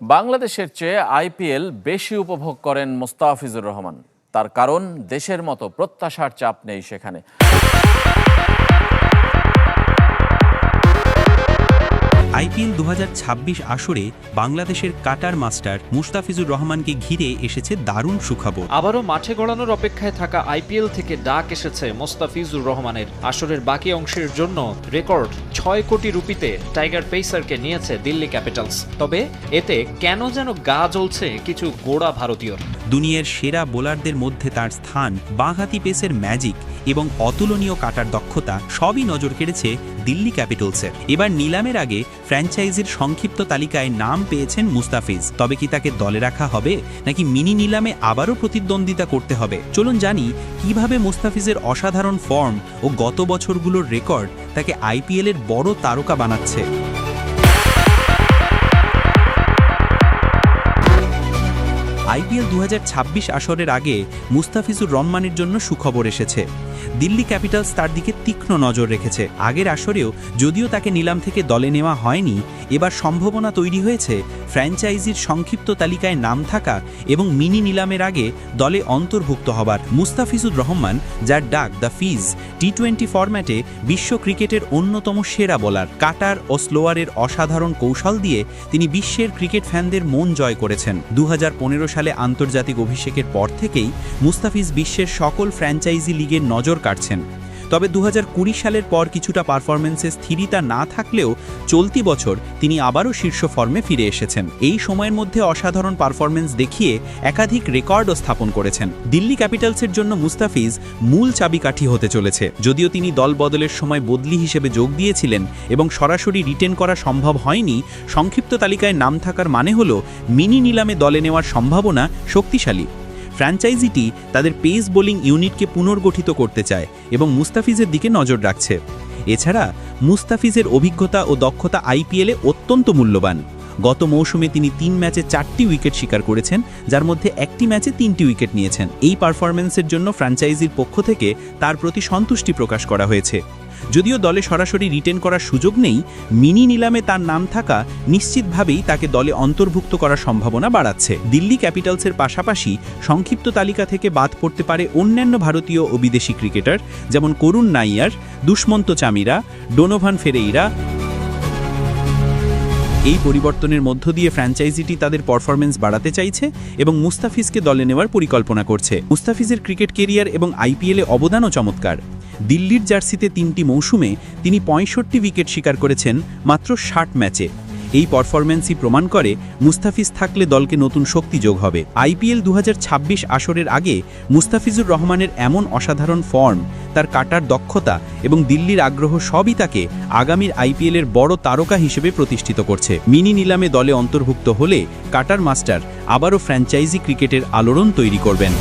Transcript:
বাংলাদেশের চেয়ে আইপিএল বেশি উপভোগ করেন মোস্তাফিজুর রহমান। তার কারণ দেশের মতো প্রত্যাশার চাপ নেই সেখানে। আইপিএল 2026 আসরে বাংলাদেশের কাটার মাস্টার মুস্তাফিজুর রহমানকে ঘিরে এসেছে দারুণ সুখবর। আবারও মাঠে গড়ানোর অপেক্ষায় থাকা আইপিএল থেকে ডাক এসেছে মোস্তাফিজুর রহমানের। আসরের বাকি অংশের জন্য রেকর্ড 6 কোটি রুপিতে টাইগার পেসারকে নিয়েছে দিল্লি ক্যাপিটালস। তবে এতে কেন যেন গা জ্বলছে কিছু গোড়া ভারতীয়র। দুনিয়ার সেরা বোলারদের মধ্যে তার স্থান, বাঁহাতি পেসের ম্যাজিক এবং অতুলনীয় কাটার দক্ষতা সবই নজর কেড়েছে দিল্লি ক্যাপিটালসের। এবার নিলামের আগে ফ্র্যাঞ্চাইজির সংক্ষিপ্ত তালিকায় নাম পেয়েছেন মুস্তাফিজ। তবে কি তাকে দলে রাখা হবে নাকি মিনি নিলামে আবারও প্রতিদ্বন্দ্বিতা করতে হবে? চলুন জানি কিভাবে মুস্তাফিজের অসাধারণ ফর্ম ও গত বছরগুলোর রেকর্ড তাকে আইপিএলের বড় তারকা বানাচ্ছে। আইপিএল 2026 আসরের আগে মুস্তাফিজুর রহমানের জন্য সুখবর এসেছে। দিল্লি ক্যাপিটালস তার দিকে তীক্ষ্ণ নজর রেখেছে। আগের আসরেও যদিও তাকে নিলাম থেকে দলে নেওয়া হয়নি, এবার সম্ভাবনা তৈরি হয়েছে ফ্র্যাঞ্চাইজির সংক্ষিপ্ত তালিকায় নাম থাকা এবং মিনি নিলামের আগে দলে অন্তর্ভুক্ত হবার। মুস্তাফিজুর রহমান, যার ডাক দ্য ফিজ, টি-20 ফরম্যাটে বিশ্ব ক্রিকেটের অন্যতম সেরা বোলার। কাটার ও স্লোয়ারের অসাধারণ কৌশল দিয়ে তিনি বিশ্বের ক্রিকেট ফ্যানদের মন জয় করেছেন। 2015 সালে আন্তর্জাতিক অভিষেকের পর থেকেই মুস্তাফিজ বিশ্বের সকল ফ্র্যাঞ্চাইজি লিগের নজর কাটছেন। তবে 2020 সালের পর কিছুটা পারফরমেন্সে স্থিরতা না থাকলেও চলতি বছর তিনি আবারও শীর্ষ ফর্মে ফিরে এসেছেন। এই সময়ের মধ্যে অসাধারণ পারফরমেন্স দেখিয়ে একাধিক রেকর্ডও স্থাপন করেছেন। দিল্লি ক্যাপিটালসের জন্য মুস্তাফিজ মূল চাবিকাঠি হতে চলেছে। যদিও তিনি দল বদলের সময় বদলি হিসেবে যোগ দিয়েছিলেন এবং সরাসরি রিটেন করা সম্ভব হয়নি, সংক্ষিপ্ত তালিকায় নাম থাকার মানে হল মিনি নিলামে দলে নেওয়ার সম্ভাবনা শক্তিশালী। ফ্র্যাঞ্চাইজিটি তাদের পেস বোলিং ইউনিটকে পুনর্গঠিত করতে চায় এবং মুস্তাফিজের দিকে নজর রাখছে। এছাড়া মুস্তাফিজের অভিজ্ঞতা ও দক্ষতা আইপিএলে অত্যন্ত মূল্যবান। গত মৌসুমে তিনি 3 ম্যাচে 4টি উইকেট শিকার করেছেন, যার মধ্যে একটি ম্যাচে 3টি উইকেট নিয়েছেন। এই পারফরম্যান্সের জন্য ফ্র্যাঞ্চাইজির পক্ষ থেকে তার প্রতি সন্তুষ্টি প্রকাশ করা হয়েছে। যদিও দলে সরাসরি রিটেন করার সুযোগ নেই, মিনি নিলামে তার নাম থাকা নিশ্চিতভাবেই তাকে দলে অন্তর্ভুক্ত করার সম্ভাবনা বাড়াচ্ছে। দিল্লি ক্যাপিটালসের পাশাপাশি সংক্ষিপ্ত তালিকা থেকে বাদ পড়তে পারে অন্যান্য ভারতীয় ও বিদেশি ক্রিকেটার, যেমন করুণ নাইয়ার, দুষ্মন্ত চামিরা, ডোনোভান ফেরেইরা। এই পরিবর্তনের মধ্য দিয়ে ফ্র্যাঞ্চাইজিটি তাদের পারফরমেন্স বাড়াতে চাইছে এবং মুস্তাফিজকে দলে নেওয়ার পরিকল্পনা করছে। মুস্তাফিজের ক্রিকেট কেরিয়ার এবং আইপিএলে অবদানও চমৎকার। দিল্লির জার্সিতে 3টি মৌসুমে তিনি 65 উইকেট শিকার করেছেন মাত্র 60 ম্যাচে। এই পারফরম্যান্সই প্রমাণ করে মুস্তাফিজ থাকলে দলকে নতুন শক্তি যোগ হবে। আইপিএল 2026 আসরের আগে মুস্তাফিজুর রহমানের এমন অসাধারণ ফর্ম, তার কাটার দক্ষতা এবং দিল্লির আগ্রহ সবই তাকে আগামীর আইপিএলের বড় তারকা হিসেবে প্রতিষ্ঠিত করছে। মিনি নিলামে দলে অন্তর্ভুক্ত হলে কাটার মাস্টার আবারও ফ্র্যাঞ্চাইজি ক্রিকেটের আলোড়ন তৈরি করবেন।